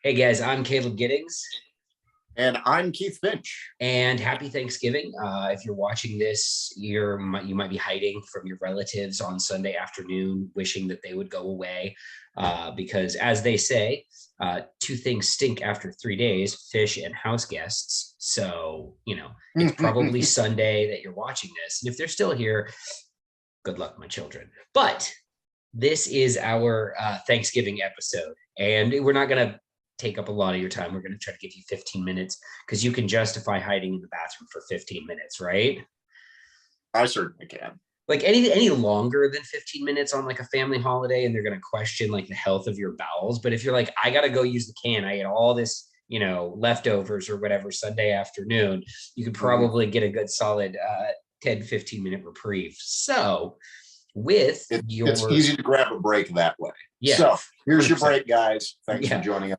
Hey guys, I'm Caleb Giddings, And I'm Keith Finch. and happy Thanksgiving. If you're watching this, you might be hiding from your relatives on Sunday afternoon, wishing that they would go away, because as they say, two things stink after 3 days: fish and house guests. So it's probably Sunday that you're watching this, and if they're still here, good luck, my children. But this is our Thanksgiving episode, and we're not going to take up a lot of your time. We're going to try to give you 15 minutes because you can justify hiding in the bathroom for 15 minutes, right? I certainly can. Like any longer than 15 minutes on like a family holiday, and they're going to question like the health of your bowels. But if you're like, I got to go use the can, I ate all this, leftovers or whatever Sunday afternoon, you could probably get a good solid 10, 15-minute reprieve. So with It's easy to grab a break that way. Yeah, So here's 100%. your break, guys. Thanks for joining us.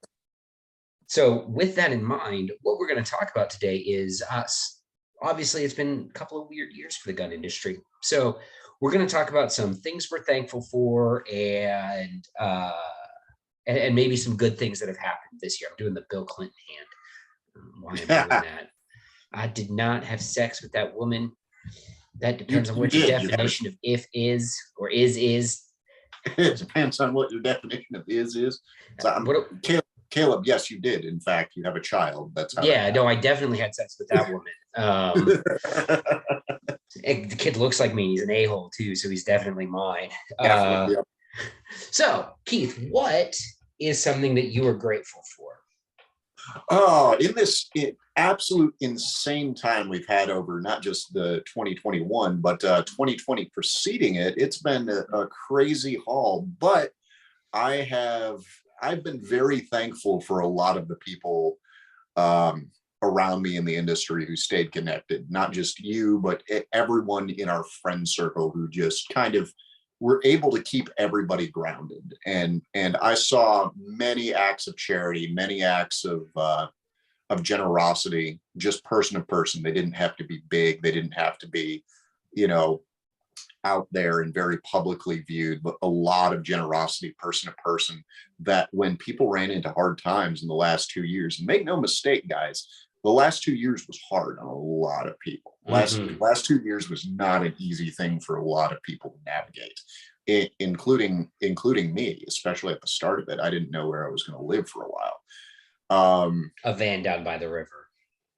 So with that in mind, what we're going to talk about today is us. Obviously, it's been a couple of weird years for the gun industry. So we're going to talk about some things we're thankful for and maybe some good things that have happened this year. I'm doing the Bill Clinton hand. Why I'm doing that. I did not have sex with that woman. That depends on what your definition of if is or is. It depends on what your definition of is. So Caleb, yes, you did. In fact, you have a child. That's how. Yeah, no, I definitely had sex with that woman. The kid looks like me. He's an a-hole too, so he's definitely mine. So, Keith, what is something that you are grateful for? Oh, in this absolute insane time we've had over not just the 2021, but 2020 preceding it, it's been a crazy haul. But I've been very thankful for a lot of the people around me in the industry who stayed connected. Not just you, but everyone in our friend circle who just kind of were able to keep everybody grounded. And I saw many acts of charity, many acts of generosity, just person to person. They didn't have to be big. They didn't have to be, out there and very publicly viewed, but a lot of generosity person to person, that when people ran into hard times in the last 2 years, and make no mistake, guys, the last 2 years was hard on a lot of people. Last 2 years was not an easy thing for a lot of people to navigate, including me, especially at the start of it. I didn't know where I was going to live for a while. A van down by the river.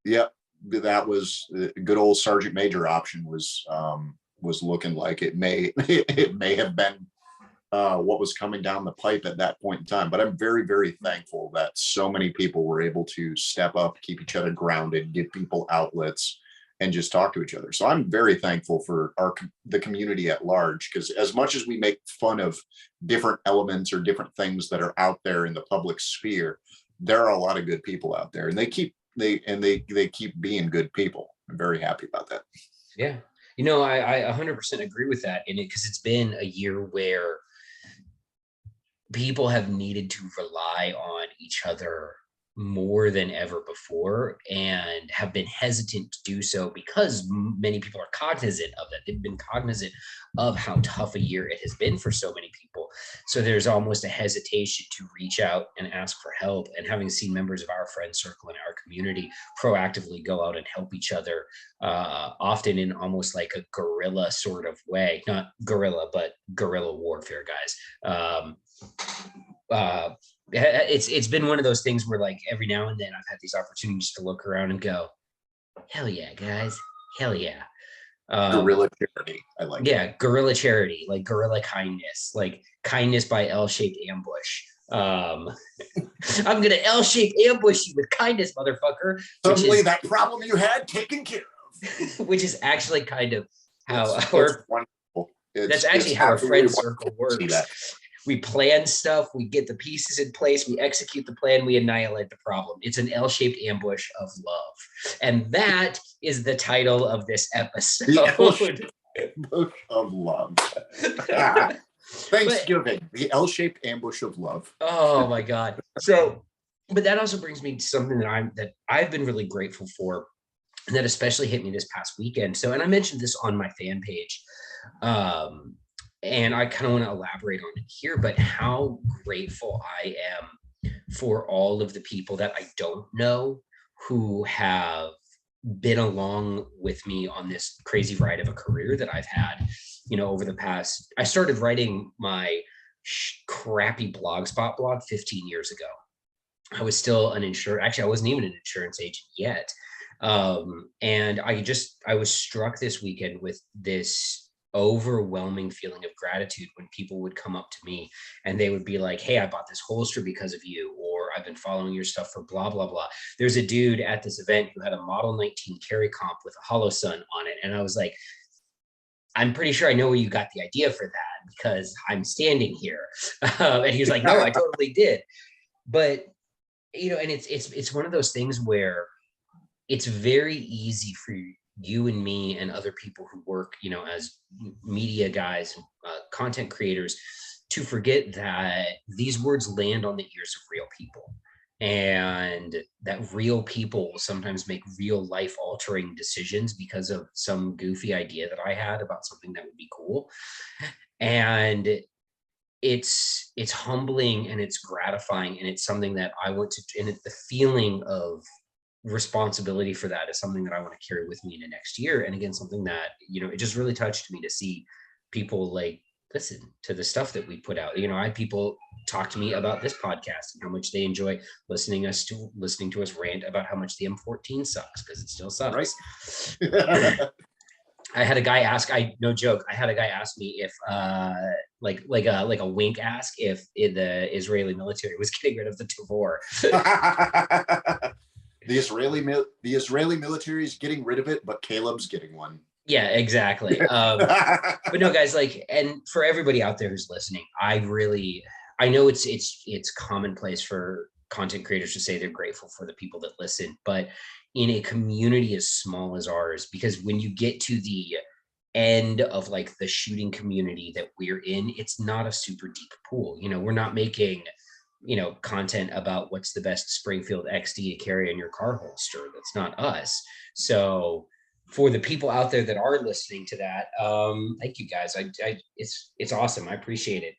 Yep, that was the good old Sergeant Major option was looking like it may have been what was coming down the pipe at that point in time. But I'm very, very thankful that so many people were able to step up, keep each other grounded, give people outlets, and just talk to each other. So I'm very thankful for the community at large, because as much as we make fun of different elements or different things that are out there in the public sphere, there are a lot of good people out there, and they keep being good people. I'm very happy about that. Yeah. I 100% agree with that in it, because it's been a year where people have needed to rely on each other more than ever before, and have been hesitant to do so because many people are cognizant of that. They've been cognizant of how tough a year it has been for so many people. So there's almost a hesitation to reach out and ask for help. And having seen members of our friend circle and our community proactively go out and help each other, often in almost like a guerrilla sort of way, not guerrilla, but guerrilla warfare, guys. It's been one of those things where, like, every now and then I've had these opportunities to look around and go, hell yeah, guys, hell yeah. Guerrilla charity. I like guerrilla charity, like guerrilla kindness, like kindness by L-shaped ambush. I'm gonna L-shaped ambush you with kindness, motherfucker. Suddenly that problem you had taken care of. Which is actually kind of how that's actually how our friend circle works. We plan stuff, we get the pieces in place, we execute the plan, we annihilate the problem. It's an L-shaped ambush of love. And that is the title of this episode. The ambush of love. Thanksgiving, the L-shaped ambush of love. Oh my God. So, but that also brings me to something that I've been really grateful for, and that especially hit me this past weekend. So, and I mentioned this on my fan page. And I kind of want to elaborate on it here, but how grateful I am for all of the people that I don't know who have been along with me on this crazy ride of a career that I've had, over the past. I started writing my crappy blogspot blog 15 years ago. I was still an insurer. Actually, I wasn't even an insurance agent yet. And I was struck this weekend with this overwhelming feeling of gratitude when people would come up to me and they would be like, "Hey, I bought this holster because of you," or "I've been following your stuff for blah, blah, blah." There's a dude at this event who had a Model 19 carry comp with a hollow sun on it. And I was like, "I'm pretty sure I know where you got the idea for that because I'm standing here." And he was like, "No, I totally did." But, and it's one of those things where it's very easy for you and me and other people who work, as media guys, content creators, to forget that these words land on the ears of real people, and that real people will sometimes make real life altering decisions because of some goofy idea that I had about something that would be cool. And it's humbling and it's gratifying, and it's something that I want to, and the feeling of responsibility for that is something that I want to carry with me into next year. And again, something that, it just really touched me to see people like listen to the stuff that we put out. I had people talk to me about this podcast and how much they enjoy listening to us rant about how much the M14 sucks, because it still sucks. Right. I had a guy ask, no joke, I had a guy ask me if like a wink ask if the Israeli military was getting rid of the Tavor. The Israeli military is getting rid of it, but Caleb's getting one. Yeah, exactly. But no, guys, and for everybody out there who's listening, I know it's commonplace for content creators to say they're grateful for the people that listen, but in a community as small as ours, because when you get to the end of the shooting community that we're in, it's not a super deep pool. We're not making content about what's the best Springfield XD to carry in your car holster. That's not us. So for the people out there that are listening to that, thank you guys. It's awesome. I appreciate it.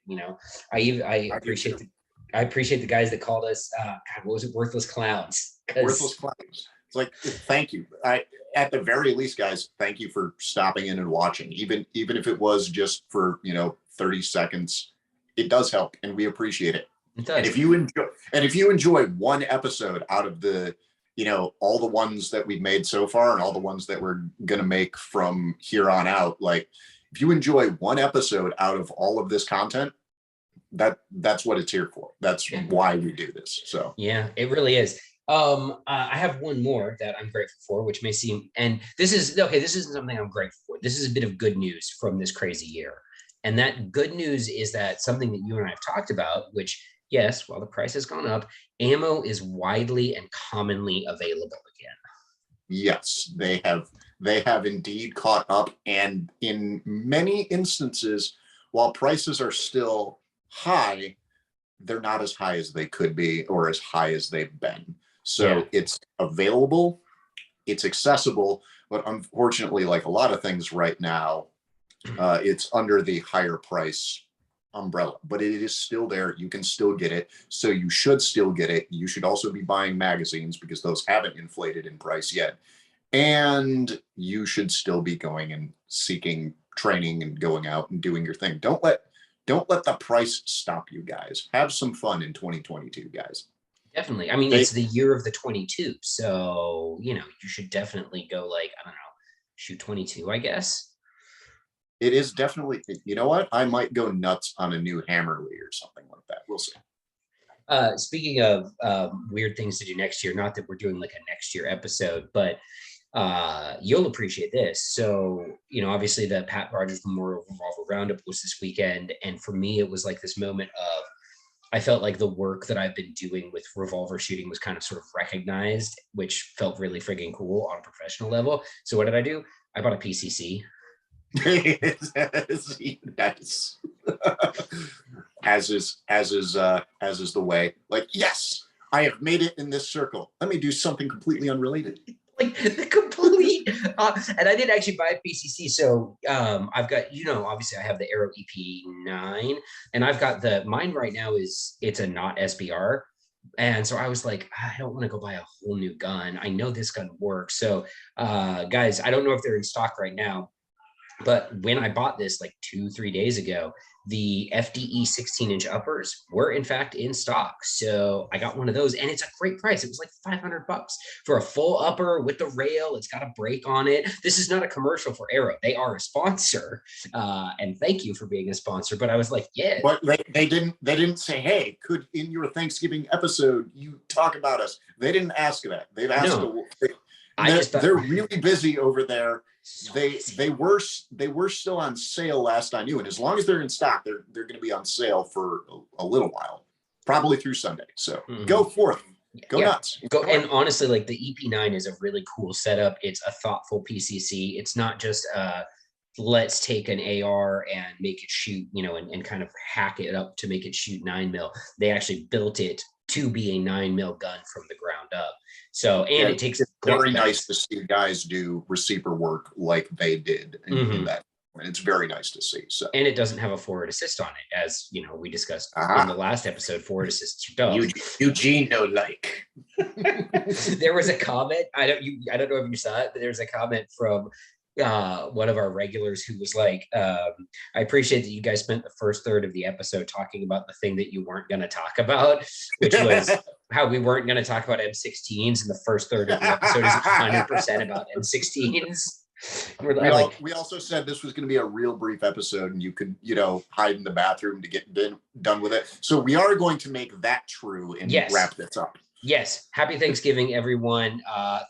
I appreciate the guys that called us, God, what was it? Worthless clowns. Worthless clowns. It's like, thank you. At the very least, guys, thank you for stopping in and watching. Even if it was just for 30 seconds, it does help, and we appreciate it. And if you enjoy one episode out of the, all the ones that we've made so far and all the ones that we're going to make from here on out, if you enjoy one episode out of all of this content, that's what it's here for. That's why we do this. So yeah, it really is. I have one more that I'm grateful for, which may seem, and this isn't something I'm grateful for. This is a bit of good news from this crazy year. And that good news is that something that you and I have talked about, which, yes, while the price has gone up, ammo is widely and commonly available again. Yes, they have indeed caught up. And in many instances, while prices are still high, they're not as high as they could be or as high as they've been. So It's available, it's accessible, but unfortunately, like a lot of things right now, it's under the higher price umbrella, but it is still there. You can still get it. So you should still get it. You should also be buying magazines because those haven't inflated in price yet. And you should still be going and seeking training and going out and doing your thing. Don't let the price stop you, guys. Have some fun in 2022, guys. Definitely. I mean, it's the year of the 22. So, you should definitely go I don't know, shoot 22, I guess. It is definitely, you know what? I might go nuts on a new Hammerly or something like that. We'll see. Speaking of weird things to do next year, not that we're doing a next year episode, but you'll appreciate this. So, obviously the Pat Rogers Memorial Revolver Roundup was this weekend. And for me, it was this moment of, I felt like the work that I've been doing with revolver shooting was kind of sort of recognized, which felt really friggin' cool on a professional level. So what did I do? I bought a PCC. Nice. as is the way. Yes, I have made it in this circle. Let me do something completely unrelated. The complete and I didn't actually buy a PCC. So I've got, obviously I have the Arrow EP9, and I've got mine right now it's a not SBR, And so I was like, I don't want to go buy a whole new gun. I know this gun works. So, guys, I don't know if they're in stock right now, but when I bought this like 2, 3 days ago, the FDE 16-inch uppers were in fact in stock. So I got one of those, and it's a great price. It was like $500 for a full upper with the rail. It's got a brake on it. This is not a commercial for Arrow. They are a sponsor, and thank you for being a sponsor. But I was like, yeah. But they didn't say, hey, could in your Thanksgiving episode you talk about us? They didn't ask that. They've asked. No, I just thought they're really busy over there. so they busy. they were they were still on sale last I knew, and as long as they're in stock, they're going to be on sale for a little while, probably through Sunday. So go forth, go Yeah, nuts. go. And honestly, like the EP9 is a really cool setup. It's a thoughtful PCC. It's not just let's take an AR and make it shoot, and kind of hack it up to make it shoot 9 mil. They actually built it to be a 9 mil gun from the ground up. So, and Yeah, it takes it's great very specs. nice to see guys do receiver work like they did in that. And it's very nice to see. So, And it doesn't have a forward assist on it, as we discussed in the aha, last episode. Forward assists are dumb. Eugene no like. There was a comment. I don't know if you saw it, but there's a comment from one of our regulars who was like, I appreciate that you guys spent the first third of the episode talking about the thing that you weren't going to talk about, which was how we weren't going to talk about M16s, and the first third of the episode is 100% about M16s. We also said this was going to be a real brief episode, and you could, hide in the bathroom to get done with it. So we are going to make that true and wrap this up. Yes. Happy Thanksgiving, everyone.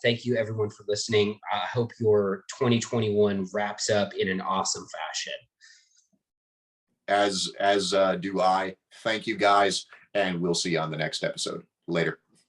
Thank you, everyone, for listening. I hope your 2021 wraps up in an awesome fashion. As do I. Thank you, guys, and we'll see you on the next episode. Later.